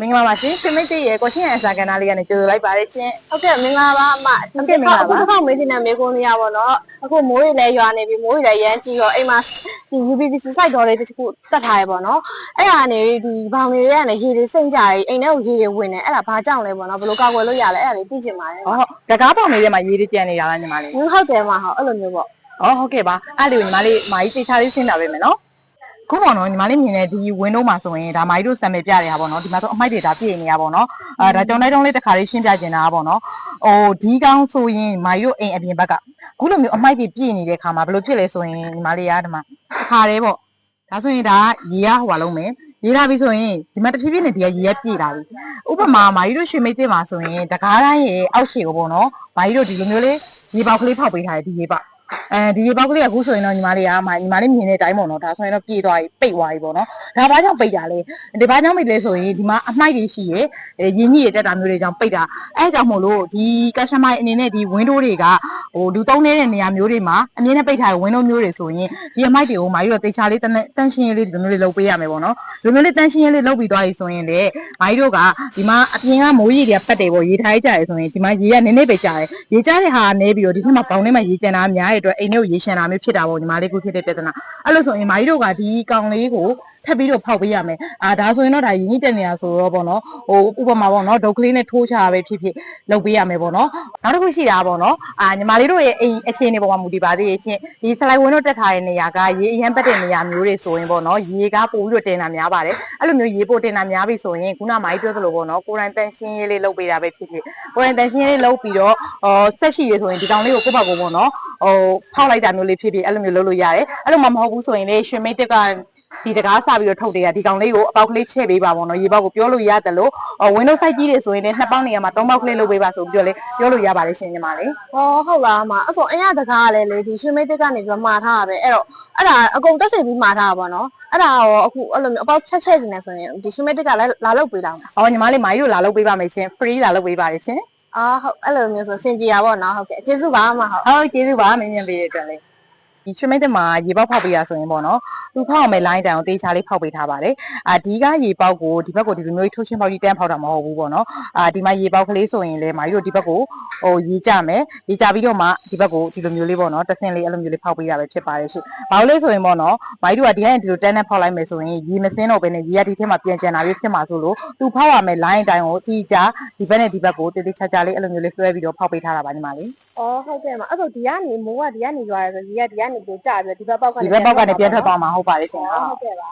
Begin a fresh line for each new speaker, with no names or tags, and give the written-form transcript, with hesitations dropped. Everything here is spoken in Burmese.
မင်္ဂလာပါရှင်ရှင်မိတ်ရဲ့ကိုရှင်ရဲ့အစာကဏ္ဍလေးကနေကြိုဆိုလိုက်ပါတယ်ရှင်
ဟုတ်ကဲ့မင်္ဂလာပါအမ
ဟုတ်ကဲ့မင်္ဂလာပါ
အခုမေးနေတဲ့မေးခွန်းလေးရပါတော့အခုမိုးတွေလည်းရွာနေပြီမိုးတွေလည်းရမ်းကြီးတော့အိမ်မှာဒီ UPVC စိုက်တော်လေးတစ်ခုတတ်ထားရပေါ့နော်အဲ့ဒါနေဒီဘောင်တွေရဲ့ကနေရေတွေစိမ့်ကြတယ်အိမ်ထဲကိုရေတွေဝင်နေအဲ့ဒါဘာကြောင့်လဲပေါ့နော်ဘယ်လိုကောက်ွယ်လို့ရလဲအဲ့ဒါလေးသိချင်ပါတယ်
ဟုတ်တကားပေါင်လေးထဲမှာရေတွေကျန်နေတာလားညီမလေး
ဟုတ်တယ်မဟုတ်အဲ့လိုမျိုးပေါ့
ဟုတ်ကဲ့ပါအဲ့ဒီညီမလေးမာကြီးတေချာလေးရှင်းတာပဲမယ်နော်ခုပေါ့နော်ညီမလေးမြင်တဲ့ဒီ window မှာဆိုရင်ဒါမာကြီးတို့ sample ပြနေတာပေါ့နော်ဒီမှာဆိုအမိုက်တွေဒါပြည့်နေရပါတော့ဒါကြောင့်တိုင်းတုံးလေးတစ်ခါလေးရှင်းပြကျင်တာပေါ့နော်ဒီကောင်းဆိုရင်မာကြီးတို့အိမ်အပြင်ဘက်ကခုလိုမျိုးအမိုက်တွေပြည့်နေတဲ့ခါမှာဘယ်လိုဖြစ်လဲဆိုရင်ညီမလေးကဒီမှာတစ်ခါလေးပေါ့ဒါဆိုရင်ဒါရေရဟိုပါလုံးမယ်ရေးထားပြီဆိုရင်ဒီမှာတဖြည်းဖြည်းနဲ့ဒီကရေရပြည့်လာပြီဥပမာမာကြီးတို့ရွှေမိတ်တင်မှာဆိုရင်တကားတိုင်းရဲ့အောက်ခြေကိုပေါ့နော်မာကြီးတို့ဒီလိုမျိုးလေးရေပေါက်ကလေးဖောက်ပေးထားတယ်ဒီရေပေါက်ဒီရေပေါက်ကလေးကအခုဆိုရင်တော့ညီမလေးကညီမလေးမြင်တဲ့အတိုင်းပေါ့နော်ဒါဆိုရင်တော့ပြေးသွားပြီပိတ်သွားပြီပေါ့နော်ဒါဘာကြောင့်ပိတ်တာလဲဒီဘာကြောင့်ပိတ်လဲဆိုရင်ဒီမှာအမိုက်တွေရှိရရင်းကြီးရတက်တာမျိုးတွေကြောင့်ပိတ်တာအဲကြောင့်မို့လို့ဒီ customer အနေနဲ့ဒီ window တွေကဟိုလူသုံးနေတဲ့နေရာမျိုးတွေမှာအမြင်နဲ့ပိတ်ထားတဲ့ window မျိုးတွေဆိုရင်ဒီအမိုက်တွေကိုမာကြီးတို့တေချာလေးတန်းရှင်းရေးလေးဒီလိုမျိုးလေးလုပ်ပေးရမယ်ပေါ့နော်ဒီလိုမျိုးလေးတန်းရှင်းရေးလေးလုပ်ပြီးသွားပြီဆိုရင်လေမာကြီးတို့ကဒီမှာအပြင်ကမိုးရေတွေကပတ်တယ်ပေါ့ရေထားကြရဲဆိုရင်ဒီမှာရေကနည်းနည်းပဲကြားတယ်ရေကြားတဲ့ဟာကနေပြီးတော့ဒီထက်မှာပေါင်ထဲမှာရေကျန်တာများတဲ့အတွက်အိမ်ထဲကိုရေရှမ်းတာမျိုးဖြစ်တာပေါ့ညီမလေးခုဖြစ်တဲ့ပြဿနာအဲ့လိုဆိုရင်မာကြီးတို့ကဒီကောင်လေးကိုထပ်ပြီးတော့ဖောက်ပေးရမယ်ဒါဆိုရင်တော့ဒါရင်းကြီးတက်နေတာဆိုတော့ပေါ့နော်ဟိုဥပမာပေါ့နော်ဒုတ်ကလေးနဲ့ထိုးချတာပဲဖြစ်ဖြစ်လုပ်ပေးရမယ်ပေါ့နော်နောက်တစ်ခုရှိတာပေါ့နော်ညီမလေးတို့ရဲ့အိမ်အရှင်တွေပေါ်မှာမူတည်ပါသေးရဲ့ရှင်ဒီစလိုက်ဝင်းတို့တက်ထားတဲ့နေရာကရေအရန်ပတ်တဲ့နေရာမျိုးတွေဆိုရင်ပေါ့နော်ရေကပို့ပြီးတော့တင်တာများပါတယ်အဲ့လိုမျိုးရေပို့တင်တာများပြီဆိုရင်ခုနမာကြီးပြောသလိုပေါ့နော်ကိုရိုင်းတန်ရှင်းရေးလေးလုပ်ပေးတာပဲဖြစ်ဖြစ်ကိုရိုင်းတန်ရှင်းရေးလေးလုပ်ပြီးတော့ဆက်ရှိရေဆိုရင်ဒီကောင်လေးကိုကိုယ့်ဘက်ကိုပေါ့နော်ဖောက်လိုက်တာမျိုးလေးဖြစ်ဖြစ်အဲ့လိုမျိုးလုပ်လို့ရတယ်အဲ့လိုမှမဟုတ်ဘူးဆိုရင်လေရွှေမိတ်တက်ကဒီတကားစပြီးတော့ထုတ်တယ်ကဒီကောင်လေးကိုအပေါက်ကလေးချဲ့ပေးပါပေါ့နော်ရေပေါက်ကိုပြောလို့ရတယ်လို့Windows site ကြီးတွေဆိုရင်လည်း2ပေါက်နေရာမှာ3ပေါက်ကလေးလုပ်ပေးပါဆိုပြီးတော့လေပြောလို့ရပါတယ်ရှင်ညီမလေး
ဟုတ်လားအမအဲ့ဆိုအရင်တကားကလည်းလေဒီရွှေမိတ်တက်ကနေပြီးမှာထားတာပဲအဲ့တော့အဲ့ဒါအကုန်တက်စိပြီးမှာထားတာပေါ့နော်အဲ့ဒါရောအခုအဲ့လိုမျိုးအပေါက်ချက်နေတယ်ဆိုရင်ဒီရွှေမိတ်တက်ကလည်းလာလုပ်ပေးတာ
ညီမလေးမာကြီးတို့လာလုပ်ပေးပါမယ်ရှင် free လာလုပ်ပေးပါတယ်ရှင်
ဟုတ်အဲ့လိုမျိုးဆိုစင်ပြေတာပေါ့နော်ဟုတ်ကဲ့ကျေးဇူးပါအမ
ဟုတ်ကျေးဇူးပါမင်းမြင်ပေးတဲ့အတွက်လေဒီရွှေမိတ်တက်မှာရေပေါက်ဖောက်ပေးရဆိုရင်ပေါ့နော်သူဖောက်အောင်မဲ့ line တန်ကိုတေချာလေးဖောက်ပေးထားပါတယ်ဒီကရေပေါက်ကိုဒီဘက်ကိုဒီလိုမျိုးထိုးချင်းပေါက်ကြီးတန်းဖောက်တာမဟုတ်ဘူးပေါ့နော်ဒီမှာရေပေါက်ကလေးဆိုရင်လေမာကြီးတို့ဒီဘက်ကိုရေကြမယ်ရေကြပြီးတော့မှဒီဘက်ကိုဒီလိုမျိုးလေးပေါ့နော်တဆင့်လေးအဲ့လိုမျိုးလေးဖောက်ပေးရပဲဖြစ်ပါတယ်ရှင်ဘာလို့လဲဆိုရင်ပေါ့နော်မာကြီးတို့ကဒီကနေဒီလိုတန်းနဲ့ဖောက်လိုက်မယ်ဆိုရင်ရေမစင်းတော့ဘဲနဲ့ရေကဒီထဲမှာပြန်ကျန်တာပြီးဖြစ်မှာဆိုလို့သူဖောက်ရမယ် line တိုင်းကိုဒီကြဒီဘက်နဲ့ဒီဘက်ကိုတေးချာလေးအဲ့လိုမျိုးလေးလွှဲပြီးတော့ဖောက်ပေးထားတာပါညီမလေး
ဟုတ်ကဲ့ပါအဲ့ဆိုဒီကနေမိုးကဒီကနေရွာရဲဆိုဒီကနေကိုကြာပြီးဒီဘက်ပေါက်ကနေ
ပြန်ထွက်သွားမှာဟုတ်ပါတယ်ရှင်
ဟုတ်ကဲ့ပါ